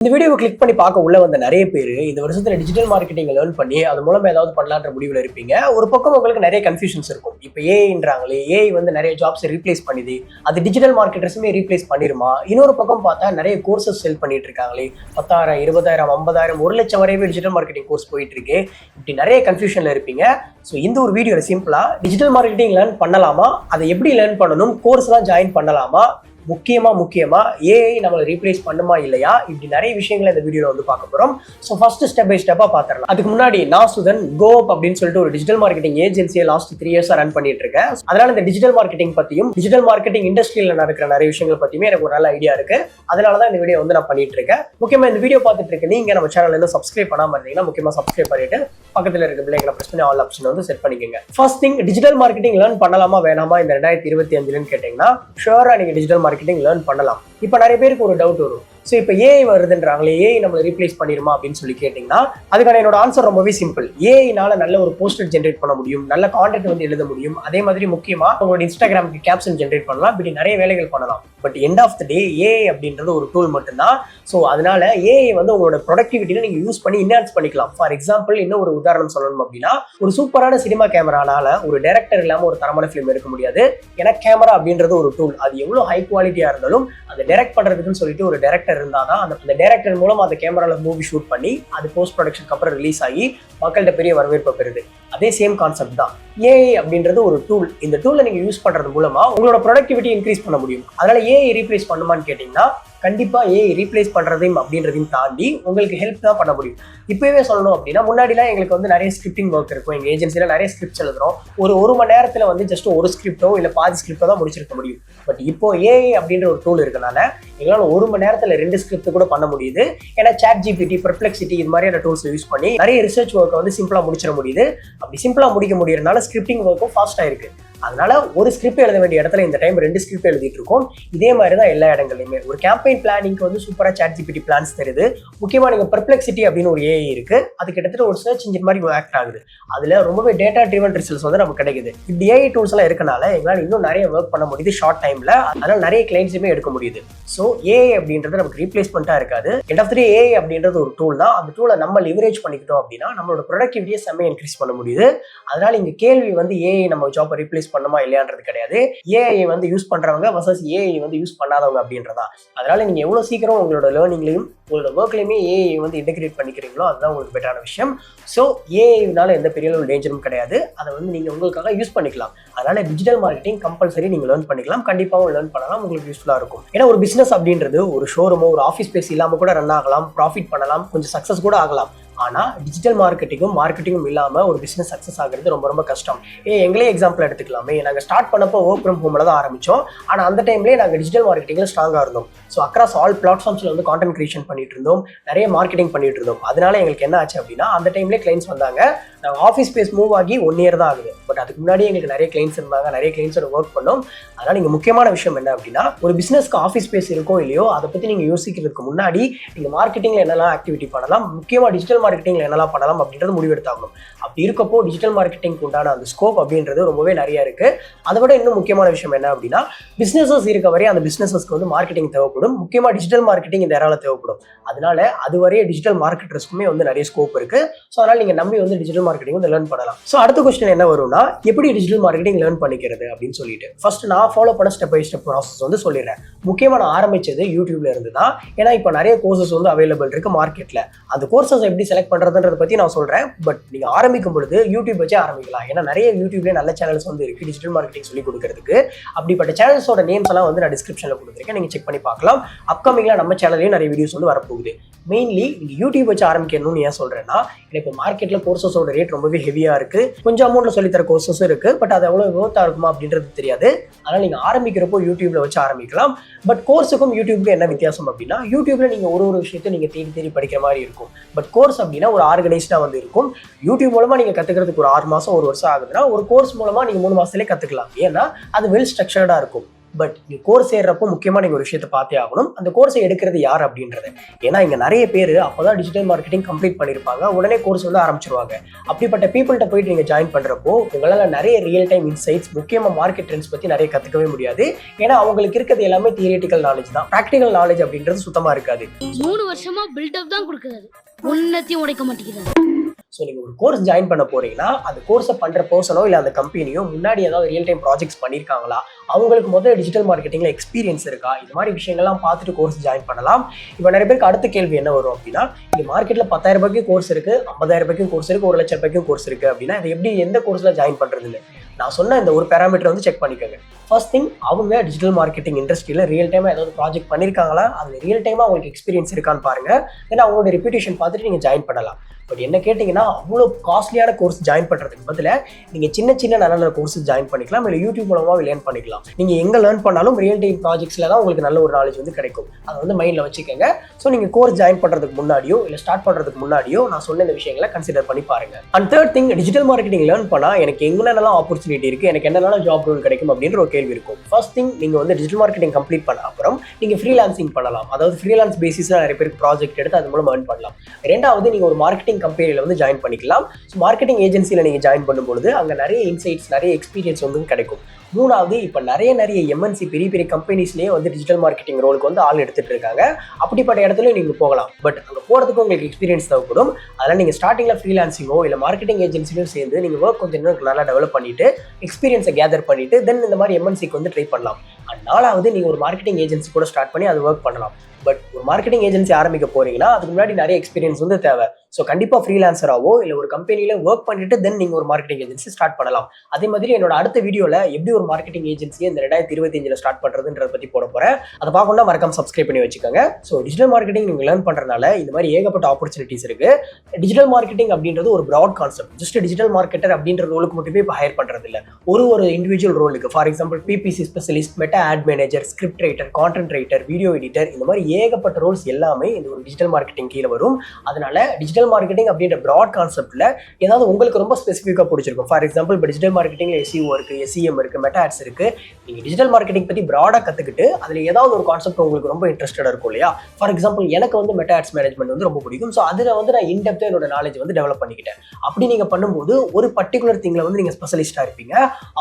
இந்த வீடியோவை கிளிக் பண்ணி பார்க்க உள்ள வந்த நிறைய பேர் இந்த வருஷத்துல டிஜிட்டல் மார்க்கெட்டிங் லேர்ன் பண்ணி அது மூலமா ஏதாவது பண்ணலான்ற முடிவில் இருப்பீங்க. ஒரு பக்கம் உங்களுக்கு நிறைய கன்ஃபியூஷன்ஸ் இருக்கும். இப்போ ஏஐன்றாங்களே, ஏஐ வந்து நிறைய ஜாப்ஸ் ரீப்ளேஸ் பண்ணுது, அது டிஜிட்டல் மார்க்கெட்டர்ஸுமே ரீப்ளேஸ் பண்ணிருமா? இன்னொரு பக்கம் பார்த்தா நிறைய கோர்சஸ் செல் பண்ணிட்டு இருக்காங்களே, 10,000 20,000 50,000 1,00,000 வரைவே டிஜிட்டல் மார்க்கெட்டிங் கோர்ஸ் போயிட்டு இருக்கு. இப்படி நிறைய கன்ஃபியூஷன்ல இருப்பீங்க. ஸோ இந்த ஒரு வீடியோல சிம்பிளா டிஜிட்டல் மார்க்கெட்டிங் லேர்ன் பண்ணலாமா, அதை எப்படி லேர்ன் பண்ணணும், கோர்ஸ் தான் ஜாயின் பண்ணலாமா, முக்கியமா ஏஐ நம்மளை ரீப்ளேஸ் பண்ணுமா இல்லையா, இப்படி நிறைய விஷயங்களை இந்த வீடியோல வந்து பார்க்க போறோம். ஸோ ஃபர்ஸ்ட் ஸ்டெப் பை ஸ்டெப்பா பார்த்துடலாம். அதுக்கு முன்னாடி நான் சுதன் கோப் அப்படின்னு சொல்லிட்டு ஒரு டிஜிட்டல் மார்க்கெட்டிங் ஏஜென்சியை லாஸ்ட் 3 இயர்ஸா ரன் பண்ணிட்டு இருக்கேன். அதனால இந்த டிஜிட்டல் மார்க்கெட்டிங் பத்தியும் டிஜிட்டல் மார்க்கெட்டிங் இண்டஸ்ட்ரியில நடக்கிற நிறைய விஷயங்கள் பத்தியுமே எனக்கு ஒரு நல்ல ஐடியா இருக்கு. அதனாலதான் இந்த வீடியோ வந்து நான் பண்ணிட்டு இருக்கேன். முக்கியமா இந்த வீடியோ பார்த்துட்டு இருக்க நீங்க நம்ம சேனல் இன்னும் சப்ஸ்கிரைப் பண்ணாம இருந்தீங்கன்னா முக்கியமா சப்ஸ்கிரைப் பண்ணிட்டு பக்கத்துல இருக்க பிள்ளைங்களை பிரஸ் பண்ணி ஆல் ஆப்ஷன் வந்து செட் பண்ணிக்கோங்க. First thing, digital marketing learn பண்ணலாமா வேணாமா இந்த 2025 கேட்டீங்கன்னா ஷூரா நீங்க டிஜிட்டல் மார்க்கெட்டிங் லேர்ன் பண்ணலாம். இப்ப நிறைய பேருக்கு ஒரு டவுட் வரும். ஸோ இப்போ ஏஐ வருதுன்றாங்களே, ஏஐ நம்மளை ரீப்ளேஸ் பண்ணிருமா அப்படின்னு சொல்லி கேட்டிங்கன்னா அதுக்கான என்னோட ஆன்சர் ரொம்பவே சிம்பிள். ஏஐனால நல்ல ஒரு போஸ்டர் ஜென்ரேட் பண்ண முடியும், நல்ல கான்டென்ட் வந்து எழுத முடியும், அதே மாதிரி முக்கியமா உங்களோட இன்ஸ்டாகிராமுக்கு கேப்ஷன் ஜென்ரேட் பண்ணலாம், இப்படி நிறைய வேலைகள் பண்ணலாம். But end of the day AI அப்படின்றது ஒரு டூல் மட்டும்தான். ஸோ அதனால ஏஐ வந்து உங்களோட ப்ரொடக்டிவிட்டியில நீங்க யூஸ் பண்ணி இன்ஹான்ஸ் பண்ணிக்கலாம். ஃபார் எக்ஸாம்பிள் இன்னும் ஒரு உதாரணம் சொல்லணும் அப்படின்னா, ஒரு சூப்பரான சினிமா கேமரானால ஒரு டைரக்டர் இல்லாம ஒரு தரமான ஃபிலிம் எடுக்க முடியாது. ஏன்னா கேமரா அப்படின்றது ஒரு டூல். அது எவ்வளவு ஹை குவாலிட்டியா இருந்தாலும் அதை டைரக்ட் பண்றதுக்குன்னு சொல்லிட்டு ஒரு டைரக்டர் இருந்தாதான் அந்த டைரக்டர் மூலம் அந்த கேமரால மூவி ஷூட் பண்ணி அது போஸ்ட் ப்ரொடக்ஷனுக்கு அப்புறம் ரிலீஸ் ஆகி மக்கள்கிட்ட பெரிய வரவேற்பு பெறுது. அதே சேம் கான்செப்ட் தான். ஏஐ அப்படின்றது ஒரு டூல். இந்த டூலை நீங்க யூஸ் பண்றது மூலமா உங்களோட ப்ரொடக்டிவிட்டி இன்க்ரீஸ் பண்ண முடியும். அதனால ஏஐ ரீப்ளேஸ் பண்ணுமான்னு கேட்டீங்கன்னா கண்டிப்பா ஏஐ ரீப்ளேஸ் பண்றதையும் அப்படின்றதையும் தாண்டி உங்களுக்கு ஹெல்ப் தான் பண்ண முடியும். இப்பவே சொல்லணும் அப்படின்னா, முன்னாடிலாம் எங்களுக்கு வந்து நிறைய ஸ்கிரிப்டிங் ஒர்க் இருக்கும். எங்க ஏஜென்சியில நிறைய ஸ்கிரிப்ட்ஸ் எழுதுறோம். ஒரு மணி நேரத்துல வந்து ஜஸ்ட் ஒரு ஸ்கிரிப்டோ இல்ல பாதி ஸ்கிரிப்டோ தான் முடிச்சிருக்க முடியும். பட் இப்போ ஏஐ அப்படின்ற ஒரு டூல் இருக்கனால எங்களால 1 மணி நேரத்துல 2 ஸ்கிரிப்ட் கூட பண்ண முடியுது. ஏன்னா சாட் ஜிபிடி, பெர்ப்ளெக்சிட்டி இது மாதிரியான டூல்ஸ் யூஸ் பண்ணி நிறைய ரிசர்ச் ஒர்க்கை வந்து சிம்பிளா முடிச்சிட முடியுது. அப்படி சிம்பிளா முடிக்க முடியறதுனால ஸ்கிரிப்டிங் ஒர்க்கும் ஃபாஸ்டா இருக்கு. அதனால ஒரு ஸ்கிரிப்ட் எழுத வேண்டிய இடத்துல இந்த டைம் 2 ஸ்கிரிப்ட் எழுதிட்டு இருக்கோம். இதே மாதிரி தான் எல்லா இடங்கள்லையுமே. ஒரு கேம்பெயின் பிளானிங்க்கு வந்து சூப்பரா சாட் ஜிபிடி பிளான்ஸ் தருது. முக்கியமா நீங்க பெர்ப்ளெக்சிட்டி அப்படின்னு ஒரு ஏஐ இருக்கு. அது கிட்டத்தட்ட ஒரு சர்ச் இன்ஜின் மாதிரி ஆக்ட் ஆகுது. அதுல ரொம்பவே டேட்டா ட்ரிவன் ரிசல்ட்ஸ் வந்து நமக்கு கிடைக்குது. இப்படி ஏஐ டூல்ஸ் எல்லாம் இருக்கனால எங்களால் இன்னும் நிறைய ஒர்க் பண்ண முடியுது ஷார்ட் டைம்ல. அதனால நிறைய கிளைண்ட்ஸுமே எடுக்க முடியுது. ஸோ ஏஐ அப்படின்றது நமக்கு ரீப்ளேஸ்மெண்டா இருக்காது. End of the day AI அப்படின்றது ஒரு டூல் தான். அந்த டூலை நம்ம லிவரேஜ் பண்ணிக்கிட்டோம் அப்படின்னா நம்மளோட ப்ரொடக்டிவிட்டியை செம்மையா இன்க்ரீஸ் பண்ண முடியுது. அதனால இங்க கேள்வி வந்து ஏஐ நம்ம ஜாப்பை ரீப்ளேஸ் பண்ணுமா இல்லையான்றது கிடையாது. ஏஐ வந்து யூஸ் பண்றவங்க வர்சஸ் ஏஐ வந்து யூஸ் பண்ணாதவங்க அப்படின்றதா. அதனால நீங்க எவ்வளவு சீக்கிரம் உங்களோட லேர்னிங்லையும் உங்களோட ஒர்க்லையுமே ஏஐ வந்து இன்டெகிரேட் பண்ணிக்கிறீங்களோ அதுதான் உங்களுக்கு பெட்டரான விஷயம். ஸோ ஏஐனால எந்த பெரிய ஒரு டேஞ்சரும் கிடையாது. அதை வந்து நீங்க உங்களுக்காக யூஸ் பண்ணிக்கலாம். அதனால டிஜிட்டல் மார்க்கெட்டிங் கம்பல்சரி நீங்க லேர்ன் பண்ணிக்கலாம். கண்டிப்பாகவும் லேர்ன் பண்ணலாம். உங்களுக்கு யூஸ்ஃபுல்லா இருக்கும். ஏன்னா ஒரு பிசினஸ் அப்படின்றது ஒரு ஷோரூமோ ஒரு ஆஃபீஸ் ஸ்பேஸ் இல்லாம கூட ரன் ஆகலாம், ப்ராஃபிட் பண்ணலாம், கொஞ்சம் சக்சஸ் கூட ஆகலாம். ஆனா டிஜிட்டல் மார்க்கெட்டிங்கும் இல்லாம ஒரு பிசினஸ் சக்சஸ் ஆகிறது ரொம்ப ரொம்ப கஷ்டம். எங்களே எக்ஸாம்பிள் எடுத்துக்கலாமே. நாங்க ஸ்டார்ட் பண்ணப்போ ஒர்க் ஃப்ரம் ஹோம்ல தான் ஆரம்பிச்சோம். ஆனா அந்த டைம்லேயே நாங்க டிஜிட்டல் மார்க்கெட்டிங்ல ஸ்ட்ராங்கா இருந்தோம். ஸோ அக்ராஸ் ஆல் பிளாட்ஃபார்ம்ஸ்ல வந்து கான்டென்ட் கிரியேஷன் பண்ணிட்டு இருந்தோம், நிறைய மார்க்கெட்டிங் பண்ணிட்டு இருந்தோம். அதனால எங்களுக்கு என்ன ஆச்சு அப்படின்னா, அந்த டைம்லேயே கிளைண்ட்ஸ் வந்தாங்க. நாங்கள் ஆஃபீஸ் ஸ்பேஸ் மூவ் ஆகி 1 இயர் தான் ஆகுது. பட் அதுக்கு முன்னாடி எங்களுக்கு நிறைய கிளைண்ட்ஸ் இருந்தாங்க, நிறைய கிளைண்ட்ஸோட ஒர்க் பண்ணோம். அதனால நீங்க முக்கியமான விஷயம் என்ன அப்படின்னா, ஒரு பிசினஸ்க்கு ஆஃபீஸ் ஸ்பேஸ் இருக்கோ இல்லையோ அதை பத்தி நீங்க யோசிக்கிறதுக்கு முன்னாடி நீங்க மார்க்கெட்டிங்ல என்னெல்லாம் ஆக்டிவிட்டி பண்ணலாம், முக்கியமா டிஜிட்டல் மார்க்கெட்டிங்ல என்னெல்லாம் பண்ணலாம் அப்படின்றது முடிவெடுத்தாகணும். அப்படி இருக்கப்போ டிஜிட்டல் மார்க்கெட்டிங்க்கு உண்டான அந்த ஸ்கோப் அப்படின்றது ரொம்பவே நிறைய இருக்கு. அதை விட இன்னும் முக்கியமான விஷயம் என்ன அப்படின்னா, பிசினஸஸ் இருக்க வரை அந்த பிசினஸஸ்க்கு வந்து மார்க்கெட்டிங் தேவைப்படும். முக்கியமா டிஜிட்டல் மார்க்கெட்டிங் இந்த ஏரால தேவைப்படும். அதனால அதுவரையே டிஜிட்டல் மார்க்கெட்டர்ஸ்க்குமே வந்து நிறைய ஸ்கோப் இருக்கு. ஸோ அதனால நீங்க நம்பி வந்து டிஜிட்டல் மார்க்கெட்டிங் வந்து லேர்ன் பண்ணலாம். ஸோ அடுத்த கொஸ்டின் என்ன வரும்னா, எப்படி டிஜிட்டல் மார்க்கெட்டிங் லேர்ன் பண்ணிக்கிறது அப்படின்னு சொல்லிட்டு ஃபர்ஸ்ட் நான் ஃபாலோ பண்ண ஸ்டெப் பை ஸ்டெப் ப்ராசஸ் வந்து சொல்லிடுறேன். முக்கியமா நான் ஆரம்பிச்சது யூடியூப்ல இருந்து தான். ஏன்னா இப்போ நிறைய கோர்சஸ் வந்து அவைலபிள் இருக்கு மார்க்கெட்ல. அந்த கோர்சஸ் எப்படி செலக்ட் பண்றதுன்றத பத்தி நான் சொல்றேன். பட் நீங்க ஆரம்பிக்கும் பொழுது யூடியூப் வச்சே ஆரம்பிக்கலாம். ஏன்னா நிறைய யூடியூப்ல நல்ல சேனல்ஸ் வந்து இருக்கு டிஜிட்டல் மார்க்கெட்டிங் சொல்லி கொடுக்கறதுக்கு. அப்படிப்பட்ட சேனல்ஸோட நேம்ஸ் எல்லாம் வந்து நான் டிஸ்கிரிப்ஷன்ல கொடுத்துருக்கேன், நீங்க செக் பண்ணி பார்க்கலாம். அப்கமிங்ல நம்ம சேனல்லையும் நிறைய வீடியோஸ் வந்து வரப்போகுது. மெயின்லி நீங்க யூடியூப் வச்சு ஆரம்பிக்கணும்னு ஏன் சொல்றேன்னா, எனக்கு மார்க்கெட்ல கோர்சஸோட ரேட் ரொம்பவே ஹெவியா இருக்கு. கொஞ்சம் அமௌண்ட்ல சொல்லி தர கோர்சஸும் இருக்கு. பட் அது எவ்வளவு ஒர்த்தா இருக்குமா அப்படின்றது தெரியாது. அதனால நீங்க ஆரம்பிக்கிறப்போ யூடியூப்ல வச்சு ஆரம்பிக்கலாம். பட் கோர்ஸுக்கும் யூடியூப்க்கு என்ன வித்தியாசம் அப்படின்னா, யூடியூப்ல நீங்க ஒரு விஷயத்தை நீங்க தேடி படிக்கிற மாதிரி இருக்கும். பட் கோர்ஸ் அப்படின்னா ஒரு ஆர்கனைஸ்டா வந்து இருக்கும். யூடியூப் மூலமா நீங்க கத்துக்கிறதுக்கு ஒரு 6 மாசம் 1 வருஷம் ஆகுதுன்னா, ஒரு கோர்ஸ் மூலமா நீங்க 3 மாசத்துலேயே கத்துக்கலாம். ஏன்னா அது வெல் ஸ்ட்ரக்சர்டா இருக்கும். பட் நீங்க கோர்ஸ் ஏறப்போ முக்கியமா நீங்க ஒரு விஷயத்தை பார்த்தே ஆகணும், அந்த கோர்ஸை எடுக்கிறது யார் அப்படின்றது. ஏன்னா இங்க நிறைய பேர் அப்பதான் டிஜிட்டல் மார்க்கெட்டிங் கம்ப்ளீட் பண்ணிருப்பாங்க, உடனே கோர்ஸ் வந்து ஆரம்பிச்சிருவாங்க. அப்படிப்பட்ட பீப்புள்கிட்ட போயிட்டு நீங்க ஜாயின் பண்றப்போ உங்களால நிறைய ரியல் டைம் இன்சைட்ஸ், முக்கியமா மார்க்கெட் ட்ரெண்ட்ஸ் பத்தி நிறைய கத்துக்கவே முடியாது. ஏன்னா அவங்களுக்கு இருக்கிறது எல்லாமே தியரிட்டிக்கல் நாலேஜ் தான், ப்ராக்டிகல் நாலேஜ் அப்படின்றது சுத்தமா இருக்காது. 3 வருஷமா பில்டப் தான் கொடுக்குறாரு, உன்னத்தையும் உடைக்க மாட்டேங்கிறாரு. ஸோ நீங்கள் ஒரு கோர்ஸ் ஜாயின் பண்ண போறீங்கன்னா அந்த கோர்ஸை பண்ணுற பர்சனோ இல்லை அந்த கம்பெனியோ முன்னாடி ஏதாவது ரியல் டைம் ப்ராஜெக்ட்ஸ் பண்ணியிருக்காங்களா, அவங்களுக்கு முதல்ல டிஜிட்டல் மார்க்கெட்டிங்கில் எக்ஸ்பீரியன்ஸ் இருக்கா, இது மாதிரி விஷயங்கள்லாம் பார்த்துட்டு கோர்ஸ் ஜாயின் பண்ணலாம். இப்போ நிறைய பேருக்கு அடுத்த கேள்வி என்ன வரும் அப்படின்னா, இந்த மார்க்கெட்டில் 10,000 ரூபாய்க்கும் கோர்ஸ் இருக்குது, 50,000 ரூபாய்க்கும் கோர்ஸ் இருக்குது, 1 லட்சம் ரூபாய்க்கும் கோர்ஸ் இருக்குது அப்படின்னா இது எப்படி எந்த கோர்ஸில் ஜாயின் பண்ணுறதுன்னு நான் சொன்ன இந்த ஒரு பேராமீட்டர் வந்து செக் பண்ணிக்கோங்க. ஃபர்ஸ்ட் திங், அவங்க டிஜிட்டல் மார்க்கெட்டிங் இண்டஸ்ட்ரியில் ரியல் டைமாக ஏதாவது ப்ராஜெக்ட் பண்ணியிருக்காங்களா, அதில் ரியல் டைமாக அவங்களுக்கு எக்ஸ்பீரியன்ஸ் இருக்கான்னு பாருங்கள். ஏன்னா அவங்களோட ரெப்யூட்டேஷன் பார்த்துட்டு நீங்கள் ஜாயின் பண்ணலாம். பட் என்ன கேட்டிங்கன்னா, அவ்வளோ காஸ்ட்லியான கோர்ஸ் ஜாயின் பண்ணுறதுக்கு பதிலாக நீங்கள் சின்ன சின்ன நல்ல நல்ல கோர்ஸ் ஜாயின் பண்ணிக்கலாம், இல்லை யூடியூப் மூலமாக லேர்ன் பண்ணிக்கலாம். நீங்கள் எங்கே லேர்ன் பண்ணாலும் ரியல் டைம் ப்ராஜெக்ட்ஸில் தான் உங்களுக்கு நல்ல ஒரு நாலேஜ் வந்து கிடைக்கும். அதை வந்து மைண்டில் வச்சுக்கோங்க. ஸோ நீங்கள் கோர்ஸ் ஜாயின் பண்ணுறதுக்கு முன்னாடியோ இல்லை ஸ்டார்ட் பண்ணுறதுக்கு முன்னாடியோ நான் சொன்ன இந்த விஷயங்களை கன்சிடர் பண்ணி பாருங்க. And third thing, digital marketing learn பண்ணால் எனக்கு என்னென்னலாம் ஆப்பர்ச்சுனிட்டி இருக்குது, எனக்கு என்னென்ன ஜாப் ரோல் கிடைக்கும் அப்படின்ற ஒரு கேள்வி இருக்கும். ஃபர்ஸ்ட் திங், நீங்கள் வந்து டிஜிட்டல் மார்க்கெட்டிங் கம்ப்ளீட் பண்ண அப்புறம் நீங்கள் ஃப்ரீலான்சிங் பண்ணலாம். அதாவது ஃப்ரீலான்ஸ் பேசிஸில் நிறைய பேருக்கு ப்ராஜெக்ட் எடுத்து அது மூலம் ஏர்ன் பண்ணலாம். ரெண்டாவது, நீங்கள் ஒரு மார்க்கெட்டிங் கம்பெனியில் வந்து ஜாயின் பண்ணிக்கலாம். ஸோ மார்க்கெட்டிங் ஏஜென்சியில் நீங்கள் ஜாயின் பண்ணும்பொழுது அங்கே நிறைய இன்சைட்ஸ், நிறைய எக்ஸ்பீரியன்ஸ் வந்து கிடைக்கும். மூணாவது, இப்போ நிறைய எம்என்சி பெரிய பெரிய கம்பெனிஸ்லேயே வந்து டிஜிட்டல் மார்க்கெட்டிங் ரோலுக்கு வந்து ஆள் எடுத்துட்டு இருக்காங்க. அப்படிப்பட்ட இடத்துல நீங்கள் போகலாம். பட் அங்கே போகிறதுக்கு உங்களுக்கு எக்ஸ்பீரியன்ஸ் தேவைப்படும். அதனால் நீங்கள் ஸ்டார்டிங்கில் ஃப்ரீலான்சிங்கோ இல்லை மார்க்கெட்டிங் ஏஜென்சிலையும் சேர்ந்து நீங்கள் ஒர்க் கொஞ்சம் இன்னும் நல்லா டெவலப் பண்ணிட்டு எக்ஸ்பீரியன்ஸை கேதர் பண்ணிட்டு தென் இந்த மாதிரி எம்என்சிக்கு வந்து ட்ரை பண்ணலாம். அண்ட் நாலாவது, நீங்கள் ஒரு மார்க்கெட்டிங் ஏஜென்சி கூட ஸ்டார்ட் பண்ணி அது ஒர்க் பண்ணலாம். பட் ஒரு மார்க்கெட்டிங் ஏஜென்சி ஆரம்பிக்க போறீங்கன்னா அதுக்கு முன்னாடி நிறைய எக்ஸ்பீரியன்ஸ் வந்து தேவை. ஸோ கண்டிப்பாக ஃப்ரீலான்சராவோ இல்லை ஒரு கம்பெனியில் ஒர்க் பண்ணிட்டு தென் நீங்கள் ஒரு மார்க்கெட்டிங் ஏஜென்சி ஸ்டார்ட் பண்ணலாம். அதே மாதிரி என்னோட அடுத்த வீடியோவில் எப்படி ஒரு மார்க்கெட்டிங் ஏஜென்சியை இந்த 2025 ஸ்டார்ட் பண்ணுறதுன்றத பற்றி போட போகிறேன். அதை பார்க்கணும்னா மறக்காம சப்ஸ்கிரைப் பண்ணி வச்சுக்கோங்க. ஸோ டிஜிட்டல் மார்க்கெட்டிங் நீங்கள் லேர்ன் பண்ணுறதுனால இந்த மாதிரி ஏகப்பட்ட ஆப்பர்ச்சுனிட்டிஸ் இருக்குது. டிஜிட்டல் மார்க்கெட்டிங் அப்படின்றது ஒரு broad concept. Just digital marketer அப்படின்ற ரோலுக்கு மட்டுமே இப்போ ஹையர் பண்ணுறது இல்லை, ஒரு இண்டிவிஜுவல் ரோலுக்கு. For example PPC specialist, Meta ad manager, script writer, content writer, video editor, இந்த மாதிரி ஏகப்பட்ட ரோல்ஸ் எல்லாமே இந்த ஒரு டிஜிட்டல் மார்க்கெட்டிங் கீழே வரும். அதனால டிஜிட்டல் மார்க்கெட்டிங் அப்படின்ற ப்ராட் கான்செப்ட்ல ஏதாவது உங்களுக்கு ரொம்ப ஸ்பெசிஃபிக்காக பிடிச்சிருக்கும். ஃபார் எக்ஸாம்பிள் இப்போ டிஜிட்டல் மார்க்கெட்டிங்ல எஸ்இஓ இருக்கு, எஸ்இஎம் இருக்கு, மெட்டா ஆட்ஸ் இருக்கு. நீங்க டிஜிட்டல் மார்க்கெட்டிங் பத்தி ப்ராடாக கத்துக்கிட்டு அதுல ஏதாவது ஒரு கான்செப்ட் உங்களுக்கு ரொம்ப இன்ட்ரெஸ்டடா இருக்கும் இல்லையா. ஃபார் எக்ஸாம்பிள் எனக்கு வந்து மெட்டா ஆட்ஸ் மேனேஜ்மெண்ட் வந்து ரொம்ப பிடிக்கும். ஸோ அதுல வந்து நான் இன்டெப்தா என்னோட நாலேஜ் வந்து டெவலப் பண்ணிக்கிட்டேன். அப்படி நீங்க பண்ணும்போது ஒரு பர்டிகுலர் திங்ல வந்து நீங்க ஸ்பெஷலிஸ்டா இருப்பீங்க.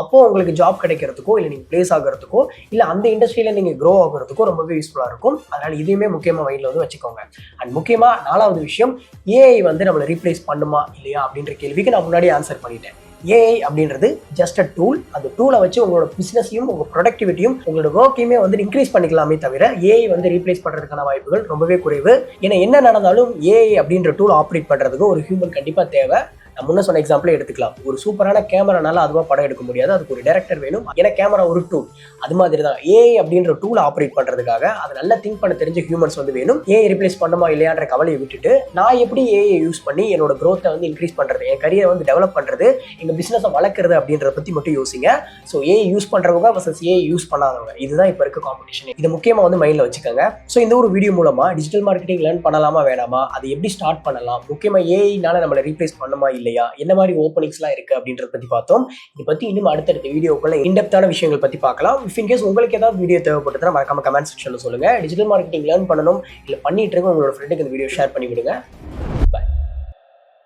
அப்போ உங்களுக்கு ஜாப் கிடைக்கிறதுக்கோ இல்லை நீங்க பிளேஸ் ஆகிறதுக்கோ இல்லை அந்த இண்டஸ்ட்ரியில நீங்க க்ரோ ஆகிறதுக்கோ ரொம்பவே யூஸ்ஃபுல்லா இருக்கும். அதனால இதையுமே முக்கியமா மைண்ட்ல வந்து வச்சுக்கோங்க. அண்ட் முக்கியமா 4வது விஷயம், ஏஐ வந்து நம்மளை ரீப்ளேஸ் பண்ணுமா இல்லையா அப்படின்ற கேள்விக்கு நான் முன்னாடி ஆன்சர் பண்ணிட்டேன். ஏஐ அப்படின்றது ஜஸ்ட் அ டூல். அந்த டூலை வச்சு உங்களோட பிசினஸையும் உங்க ப்ரொடக்டிவிட்டியும் உங்களோட ஒர்க்கையுமே வந்து இன்க்ரீஸ் பண்ணிக்கலாமே தவிர ஏஐ வந்து ரீப்ளேஸ் பண்றதுக்கான வாய்ப்புகள் ரொம்பவே குறைவு. ஏன்னா என்ன நடந்தாலும் ஏஐ அப்படின்ற டூல் ஆப்ரேட் பண்றதுக்கு ஒரு ஹியூமன் கண்டிப்பா தேவை. நான் முன்ன சொன்ன எக்ஸாம்பிளே எடுத்துக்கலாம். ஒரு சூப்பரான கேமரானால அதுவா படம் எடுக்க முடியாது, அதுக்கு ஒரு டைரக்டர் வேணும். ஏன்னா கேமரா ஒரு டூல். அது மாதிரி தான் ஏஐ அப்படின்ற டூல் ஆப்ரேட் பண்றதுக்காக அதை நல்லா திங்க் பண்ண தெரிஞ்ச ஹியூமன்ஸ் வந்து வேணும். ஏஐ ரிப்ளேஸ் பண்ணுமா இல்லையான்ற கவலையை விட்டுட்டு நான் எப்படி ஏஐ யூஸ் பண்ணி என்னோட க்ரோத்தை வந்து இன்க்ரீஸ் பண்றது, என் கரியரை வந்து டெவலப் பண்றது, எங்க பிசினஸை வளர்க்குறது அப்படின்றத பத்தி மட்டும் யோசிங்க. ஸோ ஏஐ யூஸ் பண்றவங்க வர்சஸ் ஏஐ யூஸ் பண்ணாதவங்க, இதுதான் இப்போ இருக்க காம்படிஷன். இது முக்கியமா வந்து மைண்ட்ல வச்சுக்கோங்க. ஸோ இந்த ஒரு வீடியோ மூலமா டிஜிட்டல் மார்க்கெட்டிங் லேர்ன் பண்ணலாமா வேணாமா, அது எப்படி ஸ்டார்ட் பண்ணலாம், முக்கியமா ஏஐனால நம்மளை ரீப்ளேஸ் பண்ணுமா இல்லையா, என்ன மாதிரி ஓப்பனிங்ஸ்லாம் இருக்கு அப்படின்றத பத்தி பார்த்தோம். இதை பத்தி இன்னும் அடுத்தடுத்த வீடியோக்குள்ள இன்டெப்தான விஷயங்கள் பத்தி பார்க்கலாம். இஃப் இன்கேஸ் உங்களுக்கு ஏதாவது வீடியோ தேவைப்பட்டதுன்னா மறக்காம கமெண்ட் செக்ஷன்ல சொல்லுங்க. டிஜிட்டல் மார்க்கெட்டிங் லேர்ன் பண்ணணும் இல்லை பண்ணிட்டு இருக்க உங்களோட ஃப்ரெண்டுக்கு இந்த வீடியோ ஷேர் பண்ணி விடுங்க.